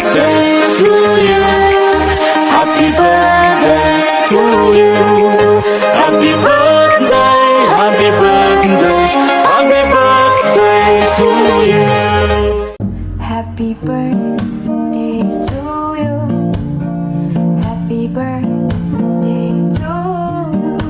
birthday to you. Happy birthday to you. Happy birthday, happy birthday, happy birthday to you. Happy birthday to you. Happy birthday to you.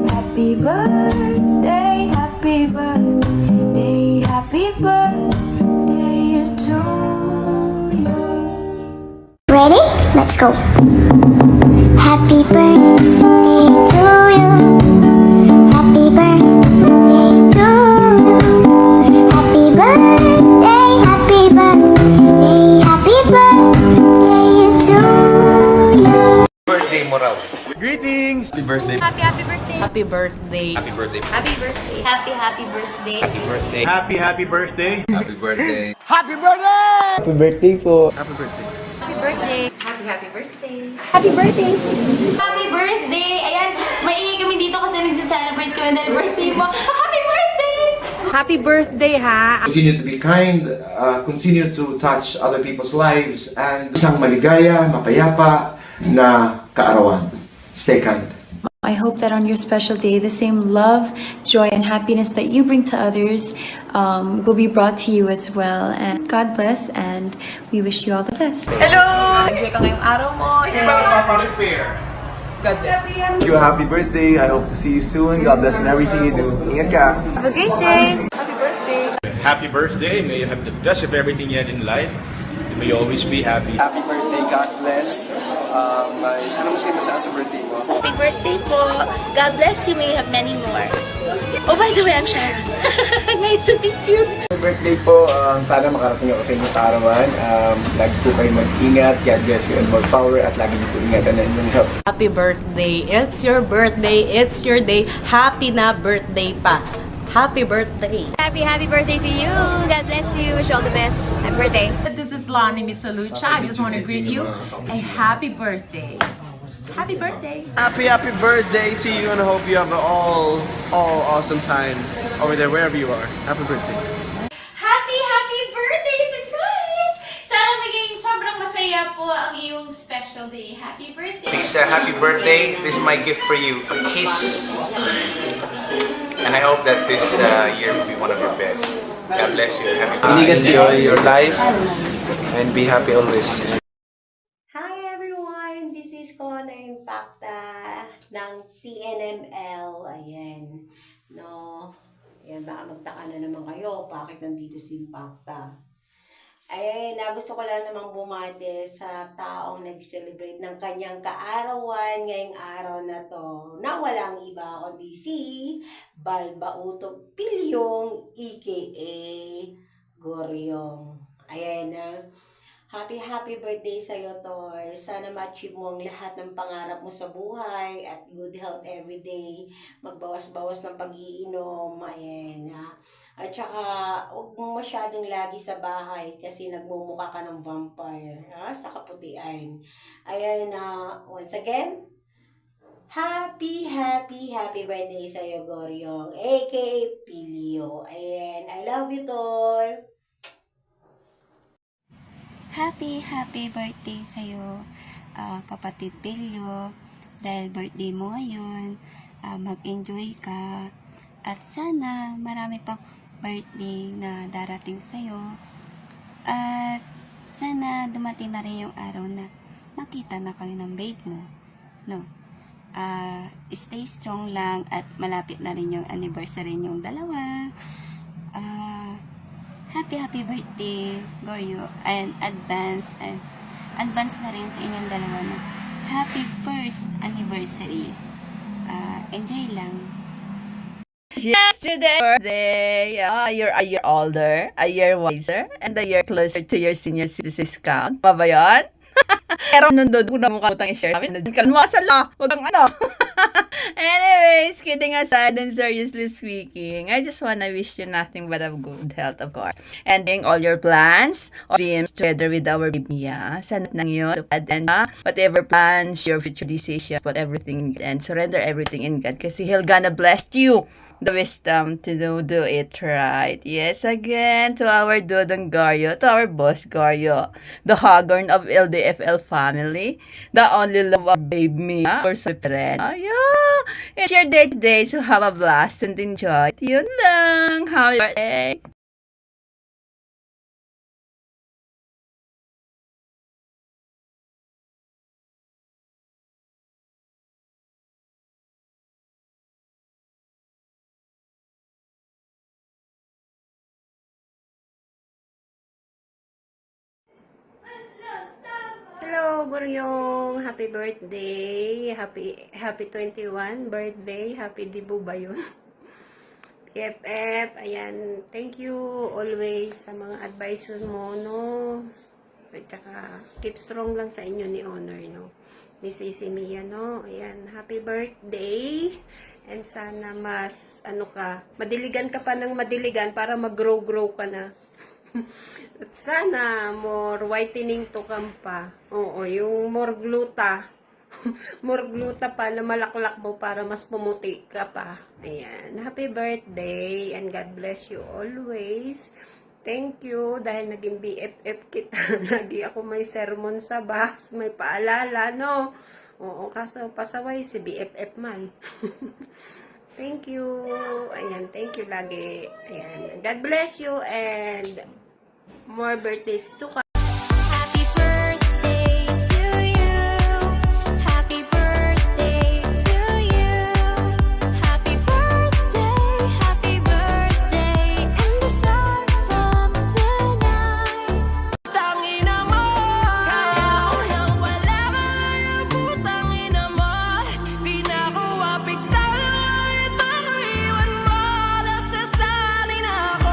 Happy birthday, happy birthday, happy birthday to you. Ready? Let's go. Happy birthday to you. Happy birthday to you. Happy birthday, happy birthday, happy birthday to you. Birthday mo raw. Greetings! Happy birthday! Happy birthday. Happy birthday. Happy birthday. Happy birthday. Happy birthday. Happy birthday. Happy birthday! Happy birthday. Happy birthday! Happy birthday po. Happy birthday! Happy birthday. Happy birthday. Happy birthday. Happy birthday. Ayan, maingay kami dito kasi nagse-celebrate kami dahil birthday mo. Happy birthday! Happy birthday, ha? Continue to be kind, continue to touch other people's lives, and isang maligaya, mapayapa na kaarawan. Stay kind. I hope that on your special day, the same love, joy, and happiness that you bring to others will be brought to you as well. And God bless, and we wish you all the best. Hello! Enjoy ka ngayong araw mo. God bless. Wish you a happy birthday. I hope to see you soon. God bless in everything you do. Ingat ka. Have a great day. Happy birthday! May you have the best of everything you had in life. May you always be happy. Happy birthday. God bless. Sana masaya sa birthday mo. Happy birthday po. God bless you. May you have many more. Oh, by the way, I'm Sharon. Nice to meet you. Happy birthday po. Sana makarating ako sa inyong kaarawan. Lagi po kayo mag-ingat. God bless you and more power. At lagi niyo po ingatan ang inyong health. Happy birthday. It's your birthday. It's your day. Happy na birthday pa. Happy birthday. Happy birthday to you. God bless you. Wish you all the best. Happy birthday. This is Lonnie Misalucha. I just want to greet you a happy birthday. Happy birthday. Happy birthday to you, and I hope you have an all awesome time over there wherever you are. Happy birthday. Happy birthday surprise! Sana maging sobrang masaya po ang iyong special day. Happy birthday. Lisa, happy birthday. This is my gift for you. A kiss. And I hope that this year will be one of your best. God bless you. Enjoy your life and be happy always. Hi everyone! This is Connor Impacta ng TNML. Ayan. No? Ayan, baka magtaka na naman kayo. Bakit nandito si Impacta? Ayan, gusto ko lang namang bumati sa taong nag-celebrate ng kanyang kaarawan ngayong araw na to. Na walang iba kundi si Balbauto Pilyong aka Goryong. Ayan happy birthday sa'yo, Tol. Sana ma-achieve mo ang lahat ng pangarap mo sa buhay at good health everyday. Magbawas-bawas ng pag-iinom. Ayan, At saka, huwag mo masyadong lagi sa bahay kasi nagmumukha ka ng vampire, sa kaputian. Ayan, once again, happy birthday sa'yo, Goryong, aka Pilyo. Ayan, I love you, Tol. Happy birthday sa'yo, kapatid Pilyo. Dahil birthday mo ngayon, mag-enjoy ka. At sana marami pang birthday na darating sa'yo. At sana dumating na rin yung araw na makita na kayo ng babe mo. No? Stay strong lang at malapit na rin yung anniversary yung dalawa. Happy birthday, Goryo, and advance na rin sa inyong dalawa na happy first anniversary. Enjoy lang. Yesterday birthday. You're a year older, a year wiser, and a year closer to your senior citizens count. Pa ba yun? Pero nung doon, kung na mukha utang i-share namin, doon ka mo sa law. Huwag kang Anyways, kidding aside and seriously speaking, I just wanna wish you nothing but a good health, of course. Ending all your plans or dreams together with our baby. Sana nang yun, tupad and whatever plans, your future decisions, put everything and surrender everything in God kasi He'll gonna bless you the wisdom to do it right. Yes, again, to our Dodong Garyo, to our boss Garyo, the Hagorn of LDFL family, the only love of babe me, or so friend. Yeah, it's your day today, so have a blast and enjoy. Yun lang. Happy birthday. Hello, Guryong! Happy birthday! Happy 21 birthday! Happy Dibu ba yun? PFF, ayan, thank you always sa mga advice mo, no? At saka, keep strong lang sa inyo ni Honor, no? Ni Sisi Mia, no? Ayan, happy birthday! And sana mas, madiligan ka pa ng madiligan para mag-grow ka na. At sana, more whitening to come pa. Oo, yung more gluta. More gluta pa na malaklak mo para mas pumuti ka pa. Ayan. Happy birthday and God bless you always. Thank you dahil naging BFF kita. Lagi ako may sermon sa bus, may paalala, no? Oo, kaso pasaway si BFF man. Thank you. Ayan, thank you lagi. Ayan. God bless you and more birthdays to come. Happy birthday to you. Happy birthday to you. Happy birthday, and the start from tonight. Tangina mo, kaya mo nang wala ka, putangina mo. Di na ako apiktal, itong iwan mo. Nasasali na ako.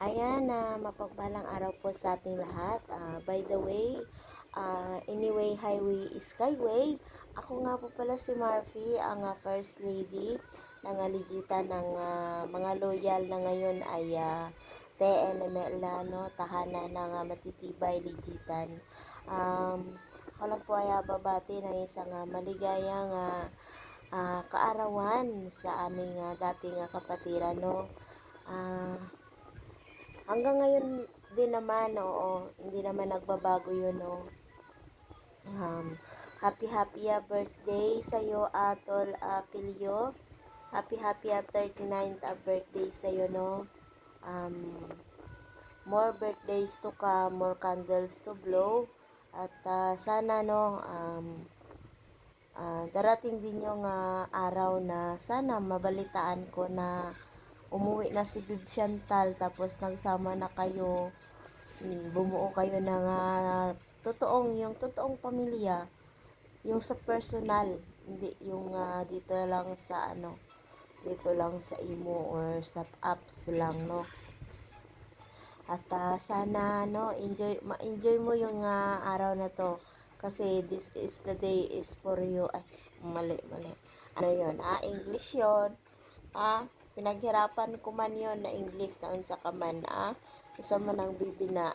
Ayan, mapagpalang araw po sa ating lahat. By the way, anyway, highway is skyway. Ako nga po pala si Marfy, ang First Lady ng Ligitan ng mga loyal na ngayon ay TNML, no? Tahanan ng Matitibay Ligitan. Ako lang po ay babati ng isang maligayang kaarawan sa aming dating kapatiran, no? Hanggang ngayon din naman, oo, hindi naman nagbabago yun, no? Happy birthday sa'yo, Atol Pilyo. Happy 39th birthday sa'yo, no? More birthdays to come, more candles to blow. At sana, no, darating din yung araw na sana mabalitaan ko na umuwi na si Bib Chantal, tapos nagsama na kayo, bumuo kayo ng totoong pamilya, yung sa personal, hindi yung dito lang sa imo or sa apps lang, no? At sana, no, ma-enjoy mo yung araw na to kasi this is the day is for you. Ay, mali. Ano yun? English yun. Pinaghirapan ko man yon na English na unsa ka man, gusto man ang bibina.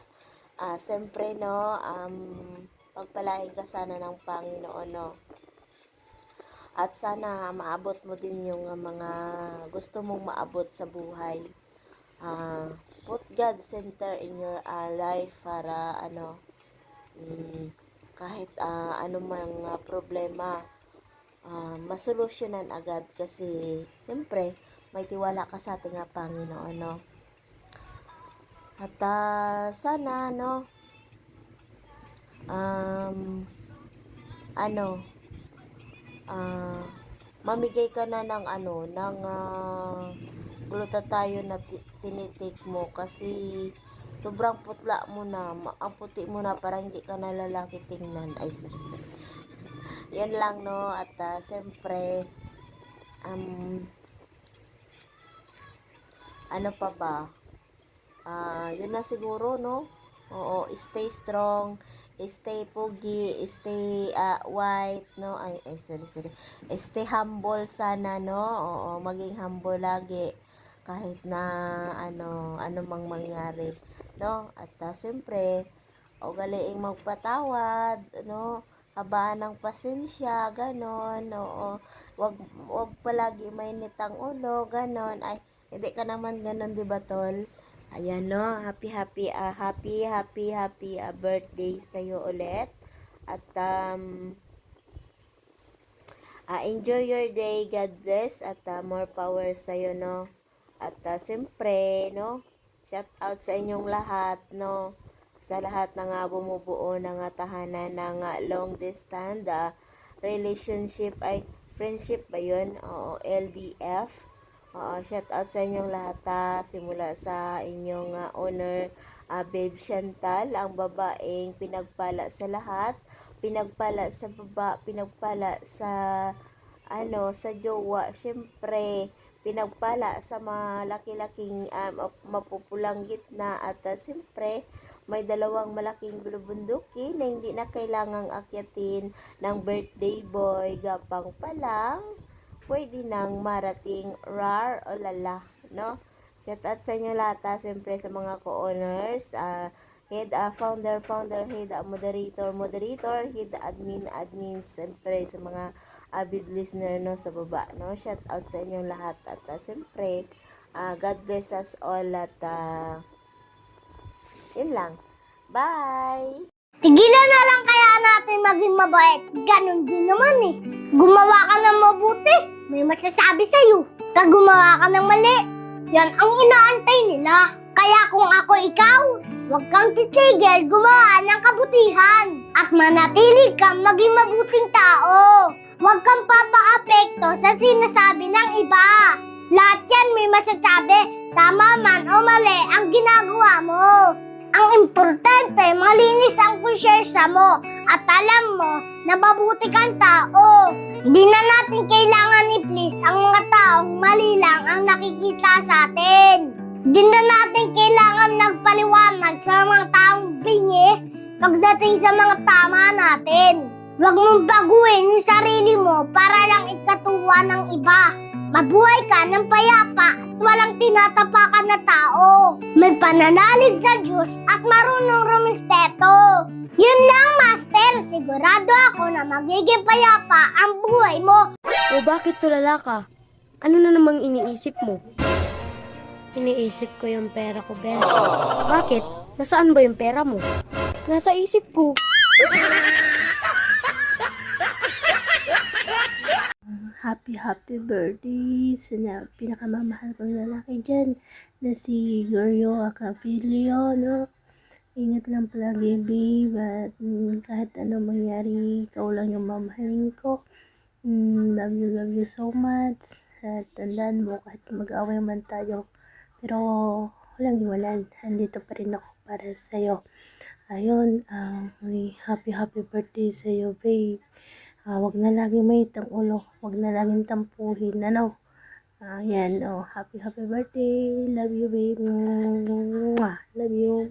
Siyempre, no, pagpalain ka sana ng Panginoon, no. At sana maabot mo din yung mga gusto mong maabot sa buhay. Put God center in your life para kahit ano mang problema, masolusyonan agad kasi siyempre may tiwala ka sa ating Panginoon, no? At sana, no, mamigay ka na ng glutathione na tinitik mo kasi sobrang putla mo na, ang puti mo na, parang hindi ka na lalaki tingnan. Ay, sorry. Yan lang, no, at siyempre, ano pa ba? Yun na siguro, no? Oo, stay strong, stay pogi, stay white, no? Sorry. Stay humble sana, no? Oo, maging humble lagi kahit na ano mang mangyari, no? At siyempre, ugaliing magpatawad, no? Habaan ng pasensya, ganon, oo. Wag palagi mainit ang ulo, ganon. Ay, hindi ka naman ganon, di ba, tol? Ayan, no? Happy birthday sa'yo ulit. At enjoy your day. God bless. At more power sa'yo, no? At siyempre, no? Shout out sa inyong lahat, no? Sa lahat na nga bumubuo ng tahanan ng long distance relationship, ay friendship ba yun? Oo, LDF. Shout out sa inyong lahat, simula sa inyong owner, Babe Chantal, ang babaeng pinagpala sa lahat, pinagpala sa baba, pinagpala sa sa jowa, syempre pinagpala sa malaki-laking mapupulang gitna, at siyempre may dalawang malaking bulubunduki na hindi na kailangang akyatin ng birthday boy, gapang pa lang pwede nang marating rar o lala, no? Shout out sa inyo lahat, siyempre sa mga co-owners, head founder, head moderator, head admin, siyempre sa mga avid listener, no, sa baba, no? Shout out sa inyong lahat, at siyempre God bless us all, at yun lang. Bye! Tigilan na lang kaya natin maging mabait. Ganon din naman eh. Gumawa ka ng mabuti, may masasabi sa'yo. Pag gumawa ka ng mali, yan ang inaantay nila. Kaya kung ako ikaw, huwag kang titigil gumawa ng kabutihan. At manatili kang maging mabuting tao. Huwag kang papaapekto sa sinasabi ng iba. Lahat yan may masasabi, tama man o mali ang ginagawa mo. Ang importante, malinis ang konsyensya mo at alam mo na mabuti kang tao. Hindi na natin kailangan i-please ang mga taong mali lang ang nakikita sa atin. Hindi na natin kailangan nagpaliwanag sa mga taong bingi pagdating sa mga tama natin. Huwag mong baguhin yung sarili mo para lang ikatuwa ng iba. Mabuhay ka ng payapa at walang tinatapakan na tao. May pananalig sa Diyos at marunong rumispeto. Yun lang, Master. Sigurado ako na magiging payapa ang buhay mo. O bakit tulala ka? Ano na namang iniisip mo? Iniisip ko yung pera ko, Bes. Bakit? Nasaan ba yung pera mo? Nasa isip ko. Happy birthday sa pinakamamahal kong lalaki dyan na si Goryo Acapilio, no? Ingat lang palagi, babe, at kahit ano mangyari, ikaw lang yung mamahalin ko. Love you so much. At tandaan mo, kahit mag-away man tayo, pero walang iwanan, andito pa rin ako para sa'yo. Ayun, happy birthday sa'yo, babe. Wag na laging may itang ulo, wag na laging tampuhin, ano? Yan, happy birthday, love you, babe. Love you.